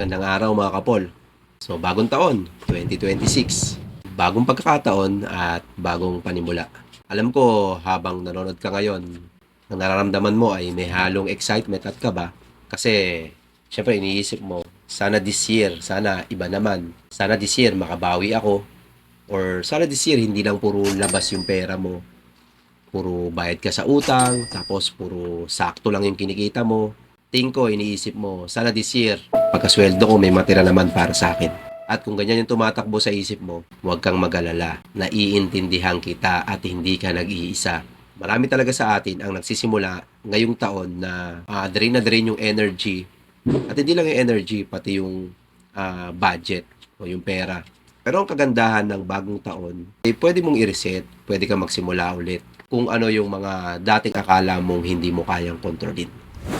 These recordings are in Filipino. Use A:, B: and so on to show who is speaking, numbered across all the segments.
A: Gandang araw mga kapol. So bagong taon, 2026. Bagong pagkakataon at bagong panimula. Alam ko habang nanonood ka ngayon, ang nararamdaman mo ay may halong excitement at kaba. Kasi syempre iniisip mo, sana this year, sana iba naman. Sana this year makabawi ako. Or sana this year hindi lang puro labas yung pera mo. Puro bayad ka sa utang, tapos puro sakto lang yung kinikita mo. Tingin ko, iniisip mo, sana this year, pagkasweldo ko may matira naman para sa akin. At kung ganyan yung tumatakbo sa isip mo, huwag kang mag-alala. Naiintindihan kita at hindi ka nag-iisa. Marami talaga sa atin ang nagsisimula ngayong taon na drain na drain yung energy. At hindi lang yung energy, pati yung budget o yung pera. Pero ang kagandahan ng bagong taon, pwede mong i-reset, pwede kang magsimula ulit kung ano yung mga dating akala mong hindi mo kayang kontrolin.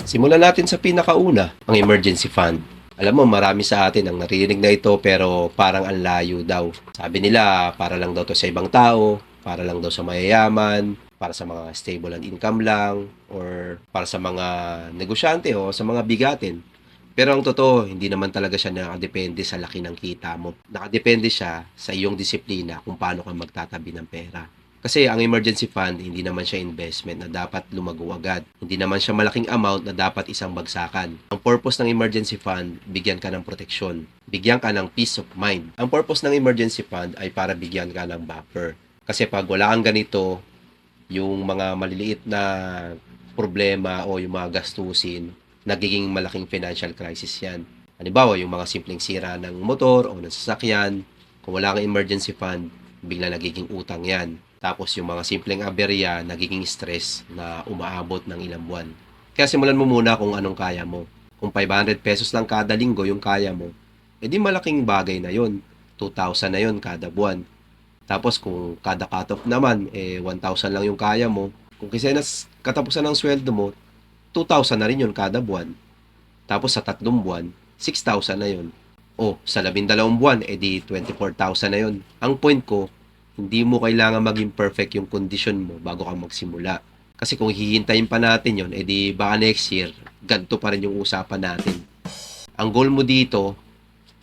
A: Simulan natin sa pinakauna, ang emergency fund. Alam mo, marami sa atin ang naririnig na ito pero parang ang layo daw. Sabi nila, para lang daw to sa ibang tao, para lang daw sa mayayaman, para sa mga stable and income lang, or para sa mga negosyante o sa mga bigatin. Pero ang totoo, hindi naman talaga siya nakadepende sa laki ng kita mo. Nakadepende siya sa iyong disiplina kung paano ka magtatabi ng pera. Kasi ang emergency fund, hindi naman siya investment na dapat lumago agad. Hindi naman siya malaking amount na dapat isang bagsakan. Ang purpose ng emergency fund, bigyan ka ng proteksyon. Bigyan ka ng peace of mind. Ang purpose ng emergency fund ay para bigyan ka ng buffer. Kasi pag wala kang ganito, yung mga maliliit na problema o yung mga gastusin, nagiging malaking financial crisis yan. Halimbawa, yung mga simpleng sira ng motor o ng sasakyan, kung wala kang emergency fund, bigla nagiging utang yan. Tapos yung mga simpleng aberya, nagiging stress na umaabot ng ilang buwan. Kaya simulan mo muna kung anong kaya mo. Kung 500 pesos lang kada linggo yung kaya mo, edi malaking bagay na yon. 2,000 na yon kada buwan. Tapos kung kada cut-off naman, 1,000 lang yung kaya mo. Kung kasi katapusan ng sweldo mo, 2,000 na rin yun kada buwan. Tapos sa 3 buwan, 6,000 na yun. O, sa 12 buwan, edi 24,000 na yun. Ang point ko, hindi mo kailangan maging perfect yung condition mo bago ka magsimula. Kasi kung hihintayin pa natin yon, edi baka next year, ganito pa rin yung usapan natin. Ang goal mo dito,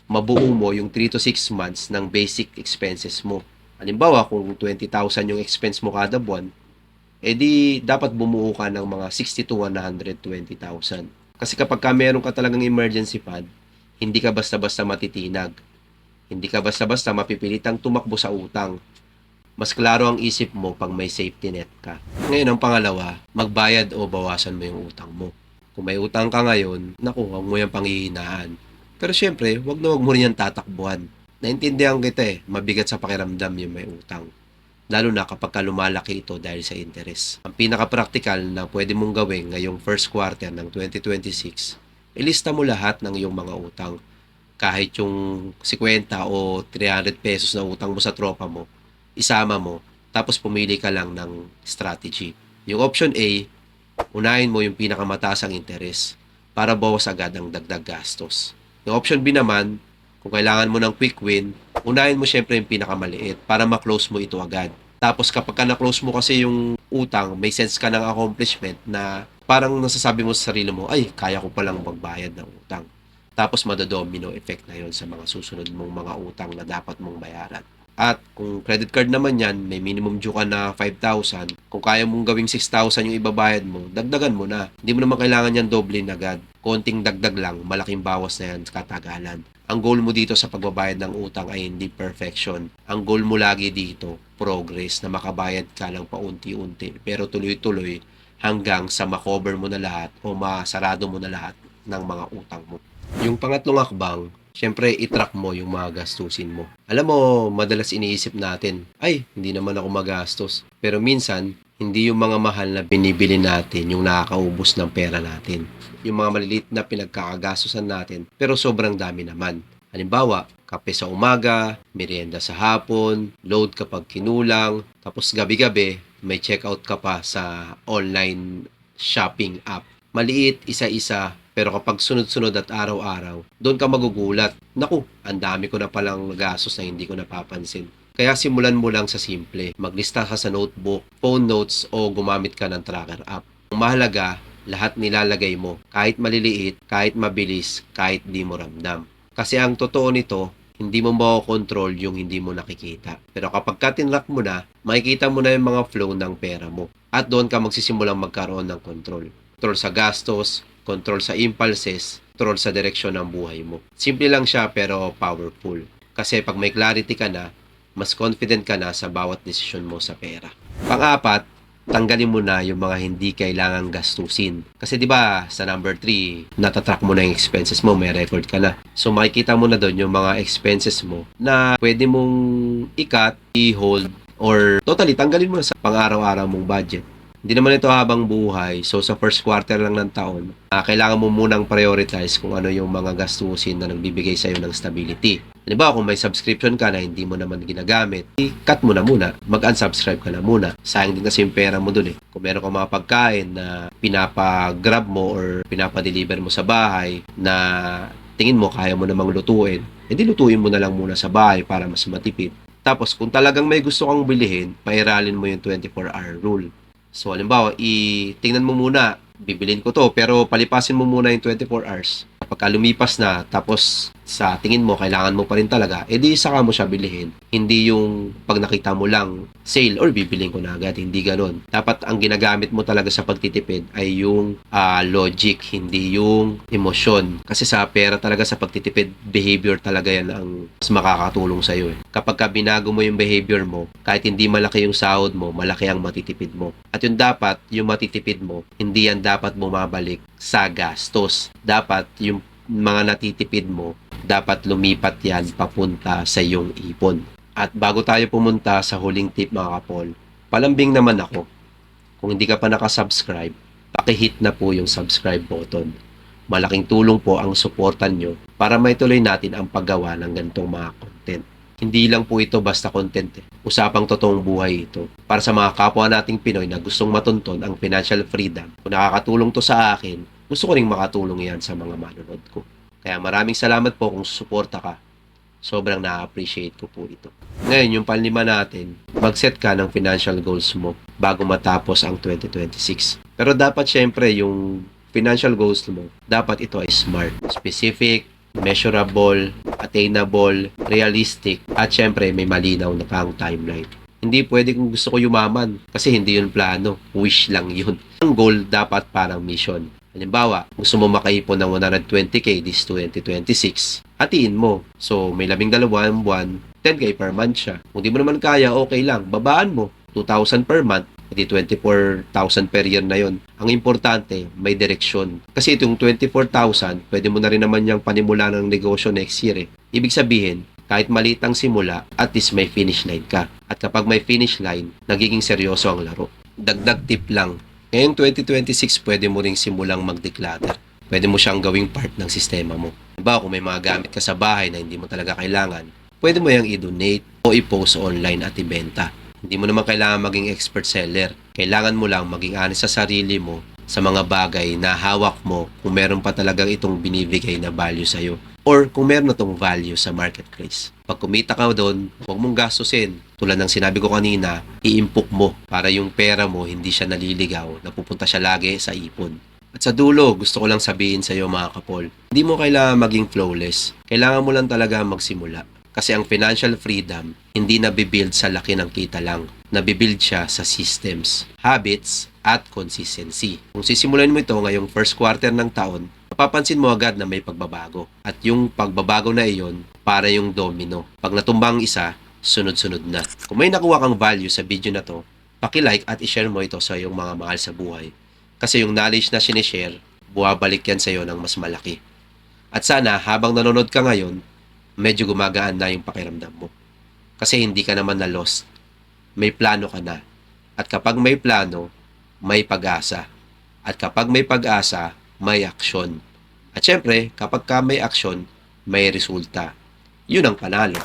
A: mabuo mo yung 3 to 6 months ng basic expenses mo. Halimbawa, kung 20,000 yung expense mo kada buwan, edi dapat bumuo ka ng mga 60 to 120,000. Kasi kapag ka meron ka talagang emergency fund, hindi ka basta-basta matitinag. Hindi ka basta-basta mapipilitang tumakbo sa utang. Mas klaro ang isip mo pag may safety net ka. Ngayon, ang pangalawa, magbayad o bawasan mo yung utang mo. Kung may utang ka ngayon, naku, huwag mo yung panghihinaan. Pero syempre, huwag mo rin yan tatakbuhan. Naintindihan kita mabigat sa pakiramdam yung may utang. Lalo na kapag lumalaki ito dahil sa interest. Ang pinaka-practical na pwede mong gawin ngayong first quarter ng 2026, ilista mo lahat ng iyong mga utang. Kahit yung 50 o 300 pesos na utang mo sa tropa mo, isama mo, tapos pumili ka lang ng strategy. Yung option A, unahin mo yung pinakamataas ang interest para bawas agad ang dagdag gastos. Yung option B naman, kung kailangan mo ng quick win, unahin mo syempre yung pinakamaliit para ma-close mo ito agad. Tapos kapag na-close mo kasi yung utang, may sense ka ng accomplishment na parang nasasabi mo sa sarili mo, ay, kaya ko palang magbayad ng utang. Tapos madadomino effect na yon sa mga susunod mong mga utang na dapat mong bayaran. At kung credit card naman yan, may minimum due ka na 5,000. Kung kaya mong gawing 6,000 yung ibabayad mo, dagdagan mo na. Hindi mo naman kailangan yan doble na agad. Konting dagdag lang, malaking bawas na yan sa katagalan. Ang goal mo dito sa pagbabayad ng utang ay hindi perfection. Ang goal mo lagi dito, progress, na makabayad ka lang paunti-unti. Pero tuloy-tuloy hanggang sa makover mo na lahat o masarado mo na lahat ng mga utang mo. Yung pangatlong akbang, syempre i-track mo yung mga gastusin mo. Alam mo, madalas iniisip natin, ay, hindi naman ako magastos. Pero minsan, hindi yung mga mahal na binibili natin yung nakakaubos ng pera natin. Yung mga maliliit na pinagkakagastusan natin, pero sobrang dami naman. Halimbawa, kape sa umaga, merienda sa hapon, load kapag kinulang, tapos gabi-gabi, may checkout ka pa sa online shopping app. Maliit, isa-isa, pero kapag sunod-sunod at araw-araw, doon ka magugulat. Naku, ang dami ko na palang gastos na hindi ko napapansin. Kaya simulan mo lang sa simple. Maglista ka sa notebook, phone notes o gumamit ka ng tracker app. Ang mahalaga, lahat nilalagay mo. Kahit maliliit, kahit mabilis, kahit di mo ramdam. Kasi ang totoo nito, hindi mo makokontrol yung hindi mo nakikita. Pero kapag tinrack mo na, makikita mo na yung mga flow ng pera mo. At doon ka magsisimulang magkaroon ng control. Control sa gastos, control sa impulses, control sa direksyon ng buhay mo. Simple lang siya pero powerful. Kasi pag may clarity ka na, mas confident ka na sa bawat desisyon mo sa pera. Pang-apat, tanggalin mo na yung mga hindi kailangang gastusin. Kasi 'di ba sa number 3, natatrack mo na yung expenses mo, may record ka na. So makikita mo na doon yung mga expenses mo na pwede mong i-cut, i-hold, or totally tanggalin mo na sa pang-araw-araw mong budget. Hindi naman ito habang buhay. So sa first quarter lang ng taon, kailangan mo munang prioritize kung ano yung mga gastusin na nagbibigay sa'yo ng stability. Halimbawa, kung may subscription ka na hindi mo naman ginagamit, i-cut mo na muna. Mag-unsubscribe ka na muna. Sayang din kasi yung pera mo dun eh. Kung meron kang mga pagkain na pinapa-grab mo or pinapa-deliver mo sa bahay na tingin mo kaya mo namang lutuin, edi lutuin mo na lang muna sa bahay para mas matipid. Tapos, kung talagang may gusto kang bilhin, pairalin mo yung 24-hour rule. So, halimbawa, tingnan mo muna, bibilin ko to, pero palipasin mo muna yung 24 hours. Kapag lumipas na, tapos sa tingin mo, kailangan mo pa rin talaga, edi saka mo siya bilihin. Hindi yung pag nakita mo lang sale or bibilin ko na agad, hindi ganon. Dapat ang ginagamit mo talaga sa pagtitipid ay yung logic, hindi yung emosyon. Kasi sa pera talaga, sa pagtitipid, behavior talaga yan ang mas makakatulong sa'yo eh. Kapag binago mo yung behavior mo, kahit hindi malaki yung sahod mo, malaki ang matitipid mo. At yung dapat, yung matitipid mo, hindi yan dapat bumabalik sa gastos. Dapat yung mga natitipid mo, dapat lumipat yan papunta sa iyong ipon. At bago tayo pumunta sa huling tip mga kapol, palambing naman ako. Kung hindi ka pa nakasubscribe, pakihit na po yung subscribe button. Malaking tulong po ang suportan nyo para maituloy natin ang paggawa ng ganitong mga content. Hindi lang po ito basta content eh. Usapang totoong buhay ito. Para sa mga kapwa nating Pinoy na gustong matunton ang financial freedom, kung nakakatulong to sa akin, gusto ko ring makatulong yan sa mga manonood ko. Kaya maraming salamat po kung susuporta ka. Sobrang na-appreciate ko po ito. Ngayon, yung panlima natin, mag-set ka ng financial goals mo bago matapos ang 2026. Pero dapat syempre yung financial goals mo, dapat ito ay smart, specific, measurable, attainable, realistic, at syempre may malinaw na pang timeline. Hindi pwede kung gusto ko yumaman kasi hindi yun plano, wish lang yun. Ang goal dapat parang mission. Halimbawa, gusto mo makaipon ng 120k this 2026, hatiin mo. So, may 12 buwan, 10k per month siya. Kung di mo naman kaya, okay lang, babaan mo. 2,000 per month, hindi 24,000 per year na yon. Ang importante, may direksyon. Kasi itong 24,000, pwede mo na rin naman yung panimula ng negosyo next year eh. Ibig sabihin, kahit maliit ang simula, at least may finish line ka. At kapag may finish line, nagiging seryoso ang laro. Dagdag tip lang, ngayong 2026, pwede mo ring simulang mag-declutter. Pwede mo siyang gawing part ng sistema mo. Diba, kung may mga gamit ka sa bahay na hindi mo talaga kailangan, pwede mo yung i-donate o i-post online at ibenta. Hindi mo naman kailangan maging expert seller. Kailangan mo lang maging honest sa sarili mo sa mga bagay na hawak mo kung meron pa talagang itong binibigay na value sa'yo. Or kung meron na itong value sa marketplace. Pag kumita ka doon, huwag mong gastusin. Tulad ng sinabi ko kanina, iimpok mo para yung pera mo hindi siya naliligaw, napupunta siya lagi sa ipon. At sa dulo, gusto ko lang sabihin sa iyo mga kapol, hindi mo kailangan maging flawless. Kailangan mo lang talaga magsimula. Kasi ang financial freedom, hindi nabibuild sa laki ng kita lang. Nabibuild siya sa systems, habits, at consistency. Kung sisimulan mo ito ngayong first quarter ng taon, mapapansin mo agad na may pagbabago. At yung pagbabago na iyon, para yung domino. Pag natumbang isa, sunod-sunod na. Kung may nakuha kang value sa video na to, paki-like at i-share mo ito sa iyong mga mahal sa buhay. Kasi yung knowledge na sinishare, buwabalik yan sa iyo ng mas malaki. At sana, habang nanonood ka ngayon, medyo gumagaan na yung pakiramdam mo. Kasi hindi ka naman na lost. May plano ka na. At kapag may plano, may pag-asa. At kapag may pag-asa, may aksyon. At syempre, kapag ka may aksyon, may resulta. Yun ang panalo.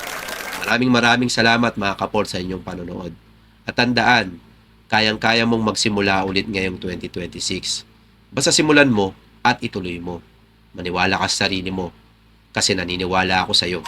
A: Maraming salamat mga kapol sa inyong panonood. At tandaan, kayang-kaya mong magsimula ulit ngayong 2026. Basta simulan mo at ituloy mo. Maniwala ka sa sarili mo kasi naniniwala ako sa iyo.